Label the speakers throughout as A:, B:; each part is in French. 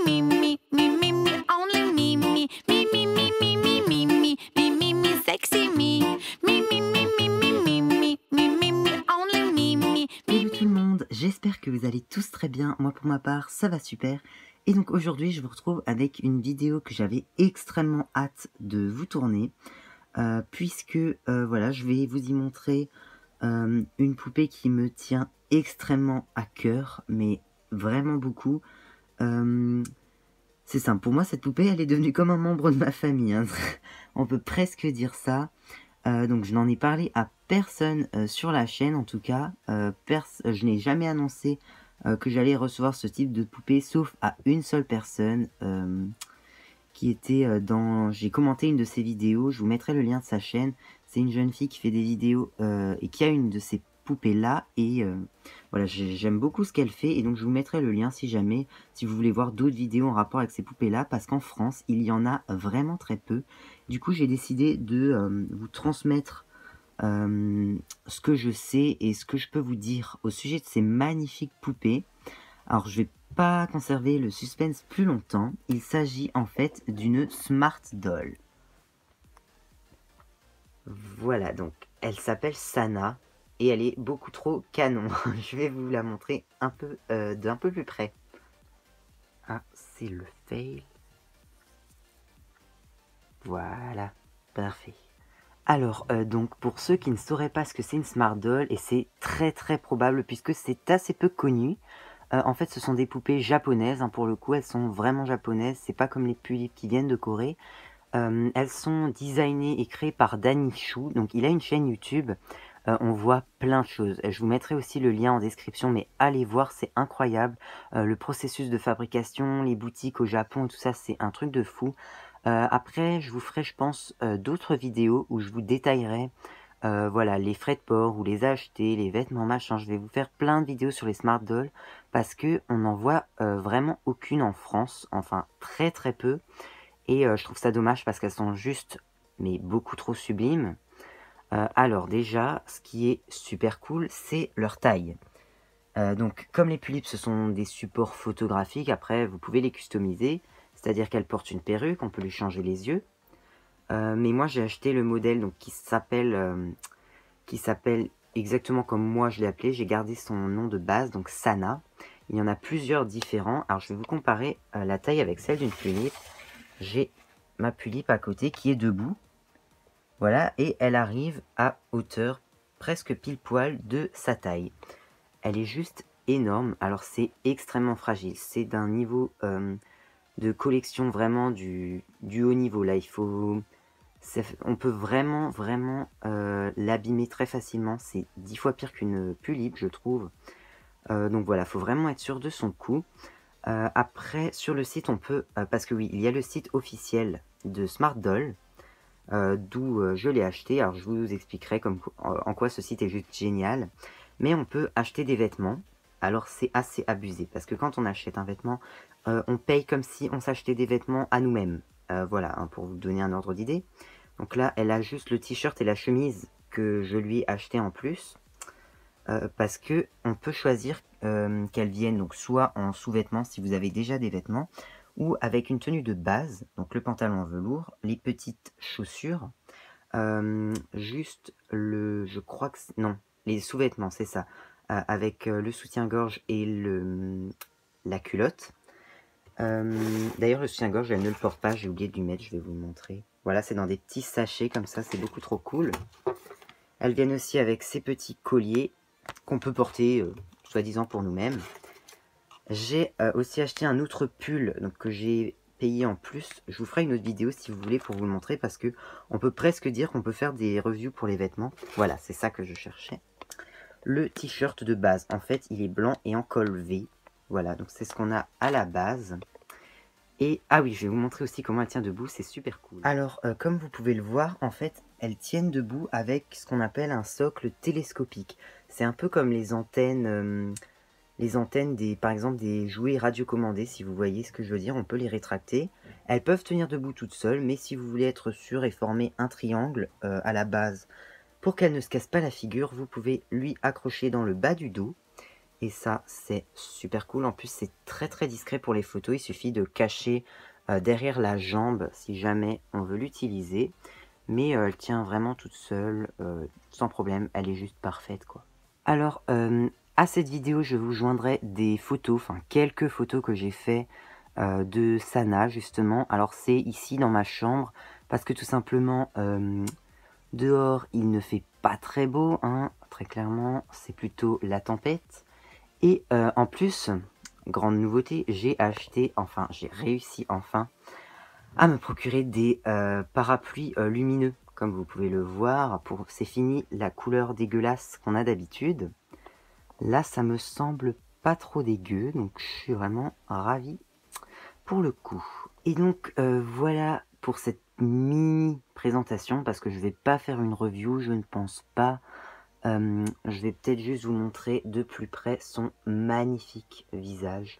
A: me, me, me, me, me, only me, me, me, me, me, me, me, me, me, me, me, me, sexy me, me, me, me, me, me, me, me, me, me, me, only me, me.
B: Hello tout le monde, j'espère que vous allez tous très bien. Moi pour ma part, ça va super. Et donc aujourd'hui, je vous retrouve avec une vidéo que j'avais extrêmement hâte de vous tourner, puisque voilà, je vais vous y montrer une poupée qui me tient extrêmement à cœur, mais vraiment beaucoup. C'est simple, pour moi cette poupée elle est devenue comme un membre de ma famille, hein. On peut presque dire ça. Donc je n'en ai parlé à personne sur la chaîne en tout cas. Je n'ai jamais annoncé que j'allais recevoir ce type de poupée, sauf à une seule personne qui était dans... J'ai commenté une de ses vidéos, je vous mettrai le lien de sa chaîne. C'est une jeune fille qui fait des vidéos et qui a une de ces poupées là. Et voilà, j'aime beaucoup ce qu'elle fait. Et donc je vous mettrai le lien si jamais, si vous voulez voir d'autres vidéos en rapport avec ces poupées là. Parce qu'en France, il y en a vraiment très peu. Du coup, j'ai décidé de vous transmettre ce que je sais et ce que je peux vous dire au sujet de ces magnifiques poupées. Alors, je vais pas conserver le suspense plus longtemps. Il s'agit en fait d'une Smart Doll. Voilà, donc elle s'appelle Sana et elle est beaucoup trop canon. Je vais vous la montrer un peu d'un peu plus près. Ah, c'est le fail. Voilà, parfait. Alors, donc pour ceux qui ne sauraient pas ce que c'est une Smart Doll, et c'est très probable puisque c'est assez peu connu, en fait ce sont des poupées japonaises, hein, pour le coup elles sont vraiment japonaises, c'est pas comme les pulipes qui viennent de Corée. Elles sont designées et créées par Danny Chou, donc il a une chaîne YouTube, on voit plein de choses. Je vous mettrai aussi le lien en description, mais allez voir, c'est incroyable. Le processus de fabrication, les boutiques au Japon, tout ça, c'est un truc de fou. Après, je vous ferai, je pense, d'autres vidéos où je vous détaillerai voilà, les frais de port, où les acheter, les vêtements, machin. Je vais vous faire plein de vidéos sur les Smart Dolls parce que on n'en voit vraiment aucune en France, enfin très peu. Et je trouve ça dommage parce qu'elles sont juste, mais beaucoup trop sublimes. Alors déjà, ce qui est super cool, c'est leur taille. Donc comme les pulipes, ce sont des supports photographiques, après vous pouvez les customiser, c'est-à-dire qu'elles portent une perruque, on peut lui changer les yeux. Mais moi j'ai acheté le modèle donc, qui s'appelle exactement comme moi je l'ai appelé, j'ai gardé son nom de base, donc Sana. Il y en a plusieurs différents, alors je vais vous comparer la taille avec celle d'une tulipe. J'ai ma tulipe à côté qui est debout, voilà, et elle arrive à hauteur presque pile poil de sa taille. Elle est juste énorme, alors c'est extrêmement fragile, c'est d'un niveau de collection vraiment du haut niveau, là il faut... On peut vraiment l'abîmer très facilement, c'est 10 fois pire qu'une tulipe je trouve. Donc voilà, faut vraiment être sûr de son coup. Après sur le site on peut, parce que oui, il y a le site officiel de Smart Doll, d'où je l'ai acheté, alors je vous expliquerai en quoi ce site est juste génial. Mais on peut acheter des vêtements, alors c'est assez abusé, parce que quand on achète un vêtement, on paye comme si on s'achetait des vêtements à nous-mêmes. Voilà, hein, pour vous donner un ordre d'idée. Donc là, elle a juste le t-shirt et la chemise que je lui ai acheté en plus. Parce que on peut choisir qu'elles viennent donc soit en sous-vêtements si vous avez déjà des vêtements, ou avec une tenue de base, donc le pantalon en velours, les petites chaussures, juste je crois que non, les sous-vêtements c'est ça, avec le soutien-gorge et la culotte. D'ailleurs le soutien-gorge elle ne le porte pas, j'ai oublié de lui mettre, je vais vous le montrer. Voilà, c'est dans des petits sachets comme ça, c'est beaucoup trop cool. Elles viennent aussi avec ces petits colliers qu'on peut porter soi-disant pour nous-mêmes. J'ai aussi acheté un autre pull donc, que j'ai payé en plus. Je vous ferai une autre vidéo si vous voulez pour vous le montrer parce que on peut presque dire qu'on peut faire des reviews pour les vêtements. Voilà, c'est ça que je cherchais. Le t-shirt de base, en fait, il est blanc et en col V. Voilà, donc c'est ce qu'on a à la base. Et, ah oui, je vais vous montrer aussi comment elle tient debout, c'est super cool. Alors, comme vous pouvez le voir, en fait, elles tiennent debout avec ce qu'on appelle un socle télescopique. C'est un peu comme les antennes par exemple, des jouets radiocommandés, si vous voyez ce que je veux dire, on peut les rétracter. Elles peuvent tenir debout toutes seules, mais si vous voulez être sûr et former un triangle à la base, pour qu'elle ne se casse pas la figure, vous pouvez lui accrocher dans le bas du dos. Et ça, c'est super cool. En plus, c'est très très discret pour les photos. Il suffit de cacher derrière la jambe si jamais on veut l'utiliser. Mais elle tient vraiment toute seule, sans problème. Elle est juste parfaite, quoi. Alors, à cette vidéo, je vous joindrai des photos, enfin quelques photos que j'ai fait de Sana, justement. Alors, c'est ici dans ma chambre, parce que tout simplement, dehors, il ne fait pas très beau, hein, très clairement. C'est plutôt la tempête. Et en plus, grande nouveauté, j'ai réussi enfin à me procurer des parapluies lumineux. Comme vous pouvez le voir, c'est fini la couleur dégueulasse qu'on a d'habitude. Là, ça me semble pas trop dégueu, donc je suis vraiment ravie pour le coup. Et donc voilà pour cette mini présentation, parce que je vais pas faire une review, je ne pense pas. Je vais peut-être juste vous montrer de plus près son magnifique visage.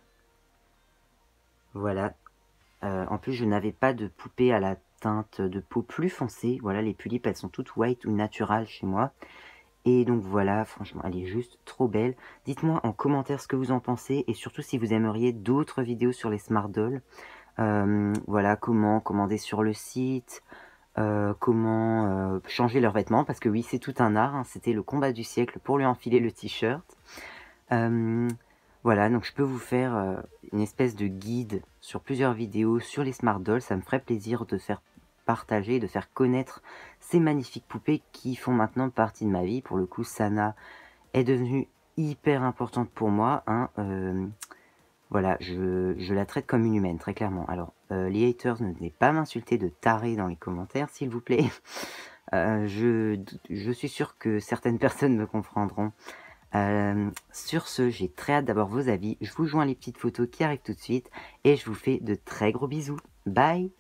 B: Voilà. En plus, je n'avais pas de poupée à la teinte de peau plus foncée. Voilà, les tulipes, elles sont toutes white ou naturales chez moi. Et donc voilà, franchement, elle est juste trop belle. Dites-moi en commentaire ce que vous en pensez et surtout si vous aimeriez d'autres vidéos sur les Smart Dolls. Voilà, comment commander sur le site, comment changer leurs vêtements, parce que oui, c'est tout un art, hein, c'était le combat du siècle pour lui enfiler le t-shirt. Voilà, donc je peux vous faire une espèce de guide sur plusieurs vidéos sur les Smart Dolls. Ça me ferait plaisir de faire partager, de faire connaître ces magnifiques poupées qui font maintenant partie de ma vie. Pour le coup, Sana est devenue hyper importante pour moi, hein. Voilà, je la traite comme une humaine, très clairement. Alors, les haters, ne venez pas m'insulter de taré dans les commentaires, s'il vous plaît. Je suis sûr que certaines personnes me comprendront. Sur ce, j'ai très hâte d'avoir vos avis. Je vous joins les petites photos qui arrivent tout de suite et je vous fais de très gros bisous. Bye!